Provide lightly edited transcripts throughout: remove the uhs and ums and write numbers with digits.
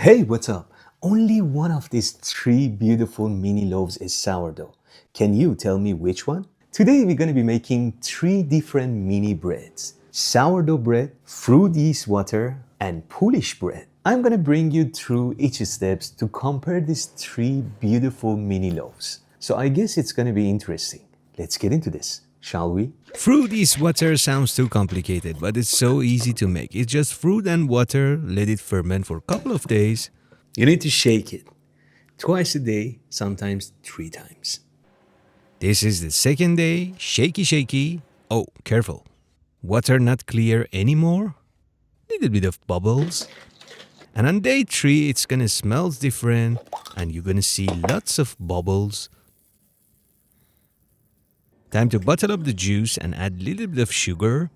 Hey, what's up? Only one of these three beautiful mini loaves is sourdough. Can you tell me which one? Today we're going to be making three different mini breads: sourdough bread, fruit yeast water, and Polish bread. I'm going to bring you through each steps to compare these three beautiful mini loaves. So I guess it's going to be interesting. Let's get into this, shall we? Fruit is water sounds too complicated, but it's so easy to make. It's just fruit and water, let it ferment for a couple of days. You need to shake it twice a day, sometimes three times. This is the second day, shaky shaky. Oh, careful. Water not clear anymore. Little bit of bubbles. And on day 3 it's gonna smell different and you're gonna see lots of bubbles. Time to bottle up the juice and add little bit of sugar.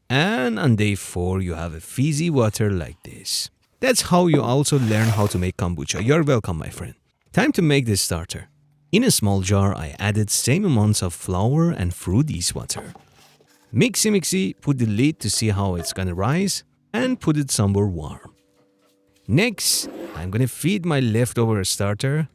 And on day 4 you have a fizzy water like this. That's how you also learn how to make kombucha. You're welcome, my friend. Time to make the starter. In a small jar, I added same amounts of flour and fruit yeast water. Mixy, put the lid to see how it's gonna rise, and put it somewhere warm. Next, I'm gonna feed my leftover starter,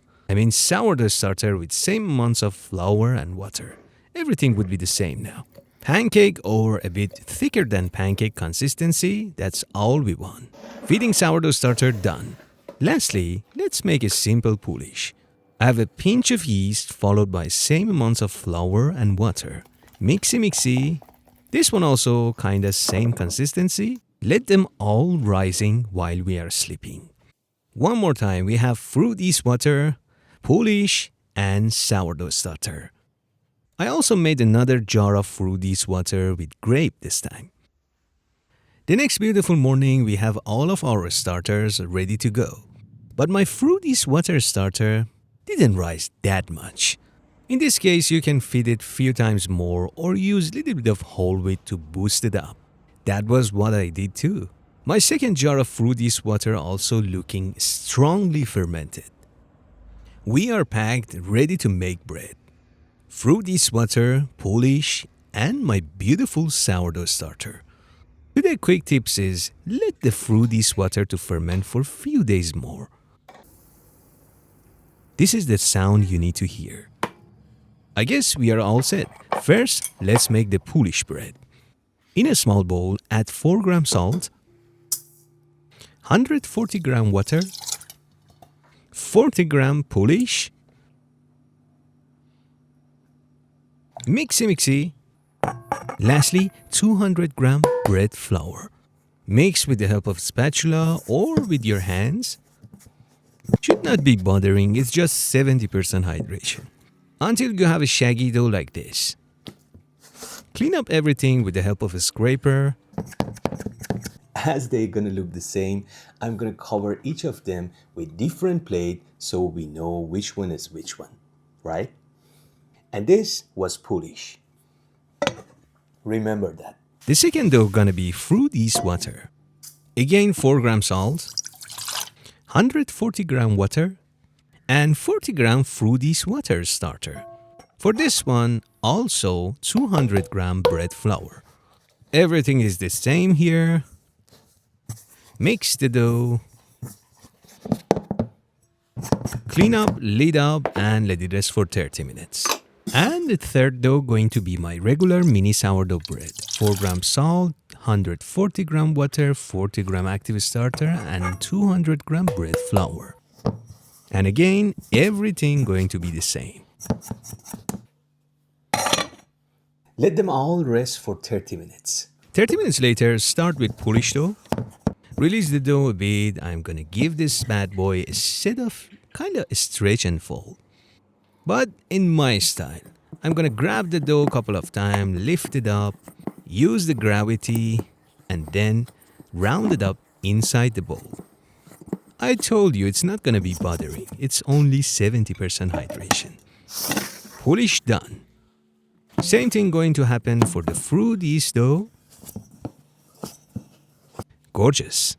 sourdough starter with same amounts of flour and water. Everything would be the same now. Pancake or a bit thicker than pancake consistency, that's all we want. Feeding sourdough starter done. Lastly, let's make a simple Polish. I have a pinch of yeast followed by same amounts of flour and water. Mixy. This one also kinda same consistency. Let them all rising while we are sleeping. One more time, we have fruit yeast water, Polish, and sourdough starter. I also made another jar of fruit yeast water with grape this time. The next beautiful morning, we have all of our starters ready to go. But my fruit yeast water starter didn't rise that much. In this case, you can feed it few times more or use a little bit of whole wheat to boost it up. That was what I did too. My second jar of fruit yeast water also looking strongly fermented. We are packed ready to make bread. Fruit yeast water, Polish, and my beautiful sourdough starter. Today quick tips is let the fruit yeast water to ferment for few days more. This is the sound you need to hear. I guess we are all set. First, let's make the Polish bread. In a small bowl, add 4 gram salt, 140 gram water, 40 gram Polish, mixy. Lastly, 200 gram bread flour. Mix with the help of spatula or with your hands. Should not be bothering, it's just 70% hydration. Until you have a shaggy dough like this. Clean up everything with the help of a scraper. As they're gonna look the same, I'm gonna cover each of them with different plate so we know which one is which one, right? And this was Polish. Remember that. The second dough gonna be fruit yeast water. Again 4 gram salt, 140 gram water, and 40 gram fruit yeast water starter. For this one, also 200 gram bread flour. Everything is the same here. Mix the dough. Clean up, lid up, and let it rest for 30 minutes. And the third dough going to be my regular mini sourdough bread. 4 gram salt, 140 gram water, 40 gram active starter, and 200 gram bread flour. And again, everything going to be the same. Let them all rest for 30 minutes. 30 minutes later, start with Polish dough. Release the dough a bit. I'm gonna give this bad boy a set of kinda stretch and fold. But in my style, I'm gonna grab the dough a couple of times, lift it up, use the gravity, and then round it up inside the bowl. I told you it's not gonna be bothering. It's only 70% hydration. Polish done. Same thing going to happen for the fruit yeast dough. Gorgeous.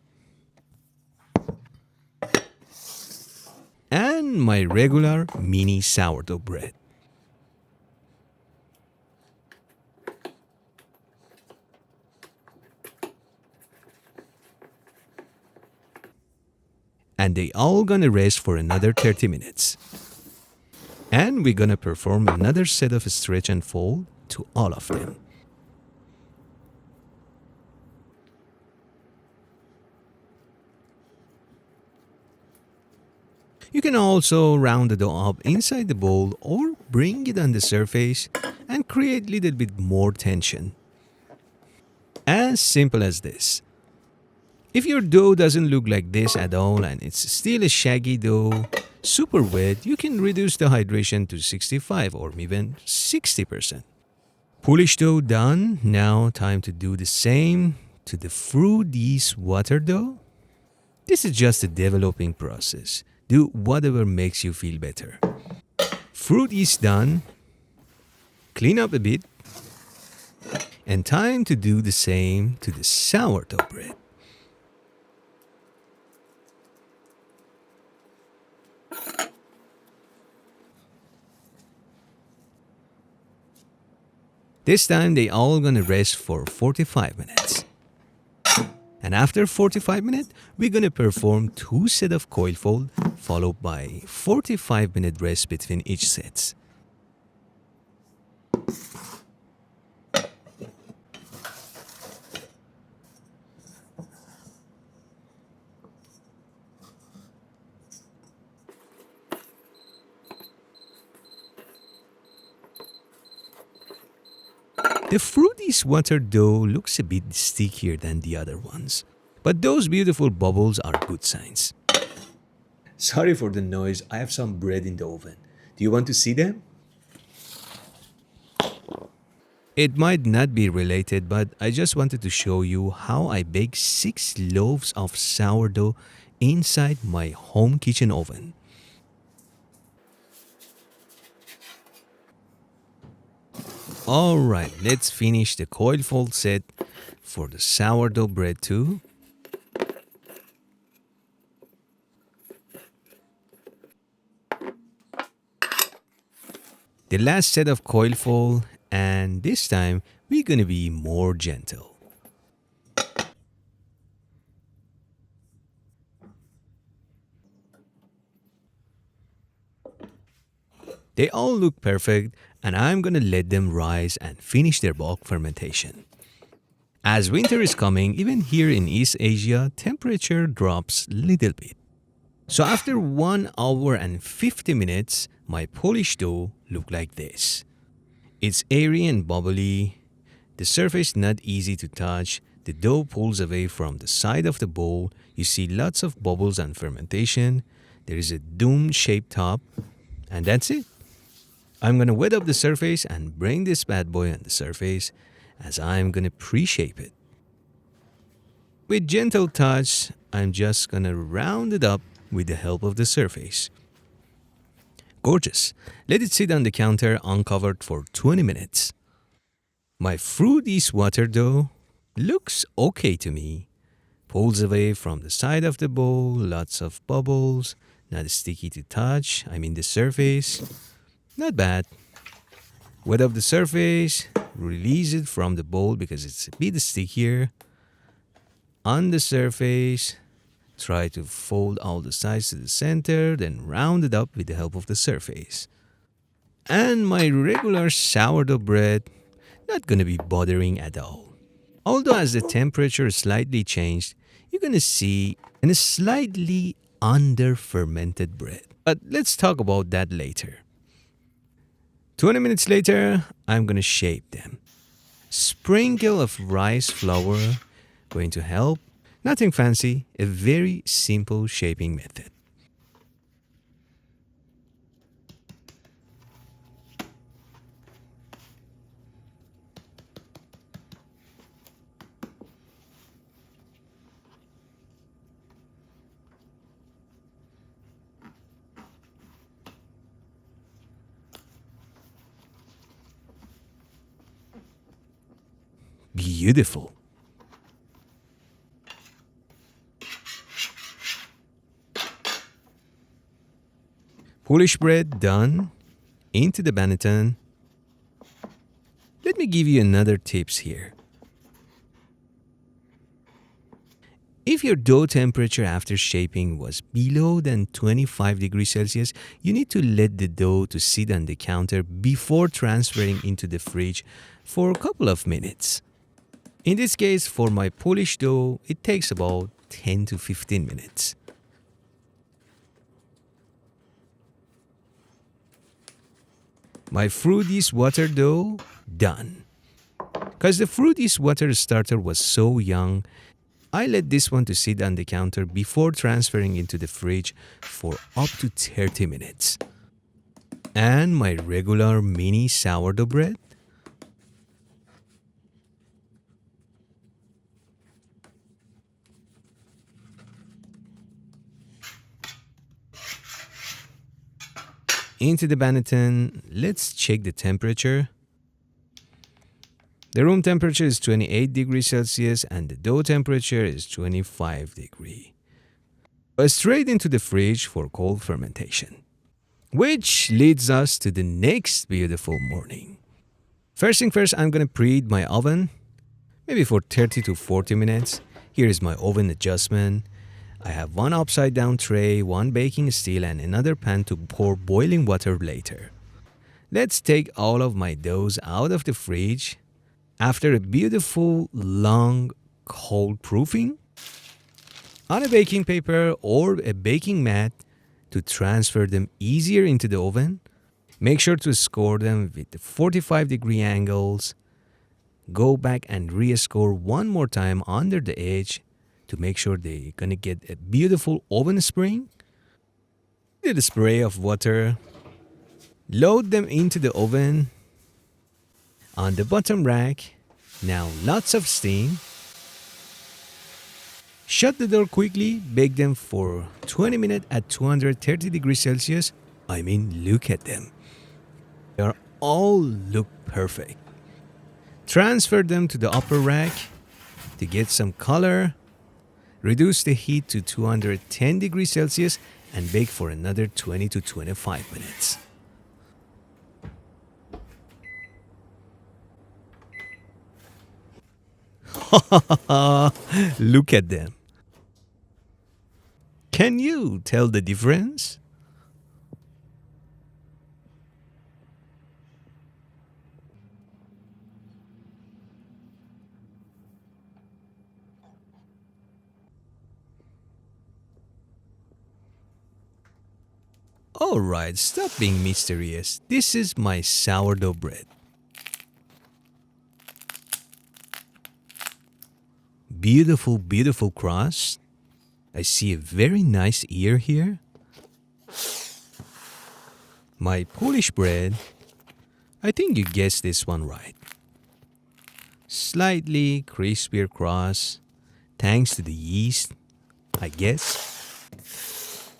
And my regular mini sourdough bread. and they all gonna rest for another 30 minutes. And we're gonna perform another set of stretch and fold to all of them. You can also round the dough up inside the bowl or bring it on the surface and create a little bit more tension. As simple as this. If your dough doesn't look like this at all and it's still a shaggy dough, super wet, you can reduce the hydration to 65 or even 60%. Polish dough done. Now time to do the same to the fruit yeast water dough. This is just a developing process. Do whatever makes you feel better. Fruit yeast done. Clean up a bit. And time to do the same to the sourdough bread. This time they all gonna rest for 45 minutes. And after 45 minutes, we're gonna perform 2 sets of coil fold followed by 45-minute rest between each sets. The fruit yeast water dough looks a bit stickier than the other ones, but those beautiful bubbles are good signs. Sorry for the noise, I have some bread in the oven. Do you want to see them? It might not be related, but I just wanted to show you how I bake 6 loaves of sourdough inside my home kitchen oven. Alright, let's finish the coil fold set for the sourdough bread too. The last set of coil fold, and this time we're gonna be more gentle. They all look perfect, and I'm gonna let them rise and finish their bulk fermentation. As winter is coming, even here in East Asia, temperature drops a little bit. So after 1 hour and 50 minutes, my Polish dough look like this. It's airy and bubbly. The surface not easy to touch. The dough pulls away from the side of the bowl. You see lots of bubbles and fermentation. There is a dome-shaped top. And that's it. I'm gonna wet up the surface and bring this bad boy on the surface as I'm gonna pre-shape it. With gentle touch, I'm just gonna round it up with the help of the surface. Gorgeous. Let it sit on the counter uncovered for 20 minutes. My fruit yeast water dough looks okay to me. Pulls away from the side of the bowl, lots of bubbles, not sticky to touch, the surface. Not bad. Wet up the surface, release it from the bowl because it's a bit stickier. On the surface, try to fold all the sides to the center, then round it up with the help of the surface. And my regular sourdough bread, not gonna be bothering at all. Although as the temperature slightly changed, you're gonna see a slightly under fermented bread. But let's talk about that later. 20 minutes later, I'm gonna shape them. Sprinkle of rice flour, going to help. Nothing fancy, a very simple shaping method. Beautiful. Polish bread done. Into the banneton. Let me give you another tips here. If If your dough temperature after shaping was below than 25 degrees Celsius, you need to let the dough to sit on the counter before transferring into the fridge for a couple of minutes. In this case, for my Polish dough, it takes about 10 to 15 minutes. My fruit yeast water dough, done. Because the fruit yeast water starter was so young, I let this one to sit on the counter before transferring into the fridge for up to 30 minutes. And my regular mini sourdough bread, into the Banneton. Let's check the temperature. The room temperature is 28 degrees Celsius and the dough temperature is 25 degrees. Straight into the fridge for cold fermentation. Which leads us to the next beautiful morning. First thing first, I'm gonna preheat my oven, maybe for 30 to 40 minutes. Here is my oven adjustment. I have one upside down tray, one baking steel, and another pan to pour boiling water later. Let's take all of my doughs out of the fridge. After a beautiful, long, cold proofing, on a baking paper or a baking mat to transfer them easier into the oven. Make sure to score them with the 45-degree angles. Go back and re-score one more time under the edge to make sure they're gonna get a beautiful oven spring. Did a spray of water. Load them into the oven. On the bottom rack, now lots of steam. Shut the door quickly, bake them for 20 minutes at 230 degrees Celsius. I mean, look at them. They all look perfect. Transfer them to the upper rack to get some color. Reduce the heat to 210 degrees Celsius and bake for another 20 to 25 minutes. Look at them. Can you tell the difference? Alright, stop being mysterious. This is my sourdough bread. Beautiful, beautiful crust. I see a very nice ear here. My Polish bread. I think you guessed this one right. Slightly crispier crust, thanks to the yeast, I guess.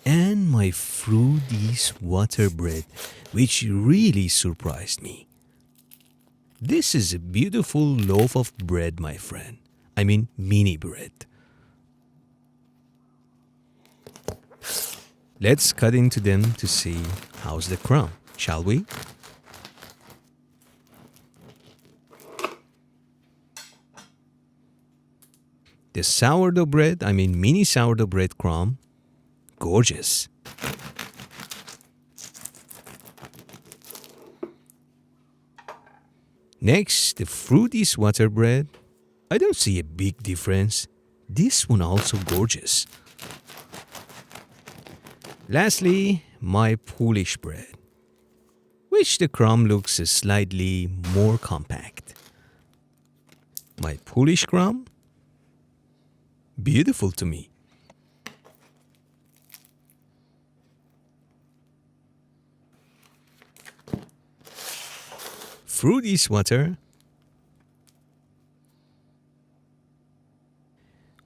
And my fruit yeast water bread, which really surprised me. This is a beautiful loaf of bread, my friend. I mean, mini bread. Let's cut into them to see how's the crumb, shall we? The sourdough bread, I mean mini sourdough bread crumb, gorgeous. Next, the fruit yeast water bread. I don't see a big difference. This one also gorgeous. Lastly, my Polish bread, which the crumb looks slightly more compact. My Polish crumb, beautiful to me. Fruit yeast water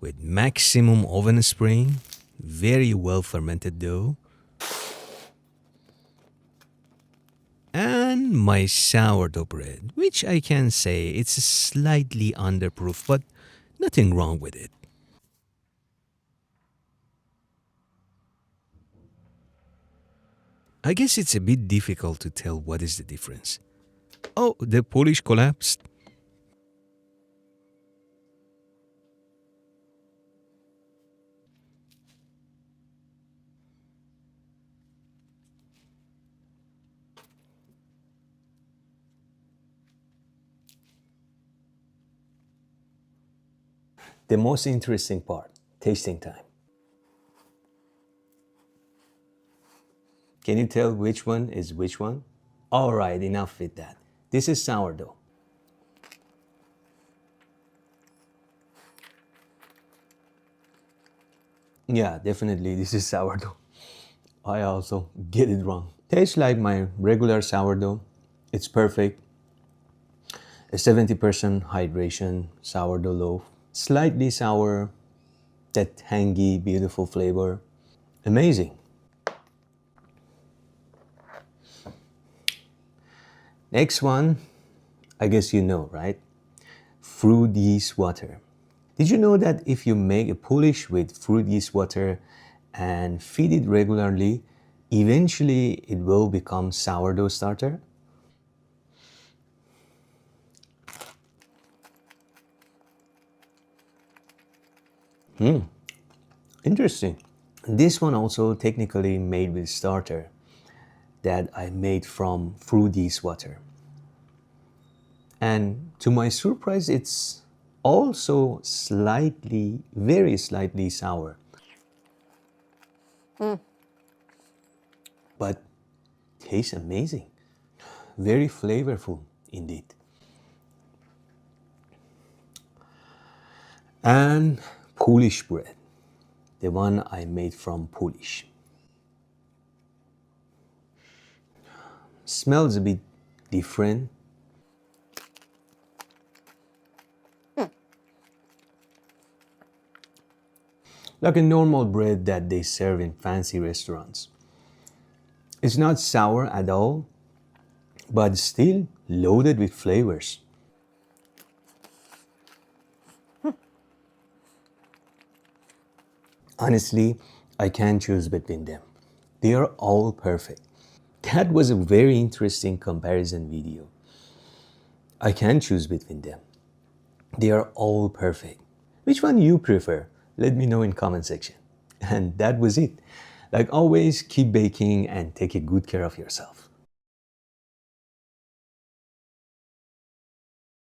with maximum oven spring, very well fermented dough. And my sourdough bread, which I can say it's slightly underproof, but nothing wrong with it. I guess it's a bit difficult to tell what is the difference. Oh, the Polish collapsed. The most interesting part, tasting time. Can you tell which one is which one? All right, enough with that. This is sourdough. Yeah, definitely this is sourdough. I also get it wrong. Tastes like my regular sourdough. It's perfect. A 70% hydration sourdough loaf. Slightly sour, that tangy, beautiful flavor. Amazing. Next one, I guess you know, right? Fruit yeast water. Did you know that if you make a Polish with fruit yeast water and feed it regularly, eventually it will become sourdough starter? Interesting. This one also technically made with starter that I made from fruit yeast water. And to my surprise, it's also slightly, very slightly sour. But tastes amazing. Very flavorful indeed. And Polish bread, the one I made from Polish. Smells a bit different. Like a normal bread that they serve in fancy restaurants. It's not sour at all, but still loaded with flavors. Honestly, I can't choose between them. They are all perfect. That was a very interesting comparison video. I can't choose between them. They are all perfect. Which one you prefer? Let me know in comment section. And that was it. Like always, keep baking and take a good care of yourself.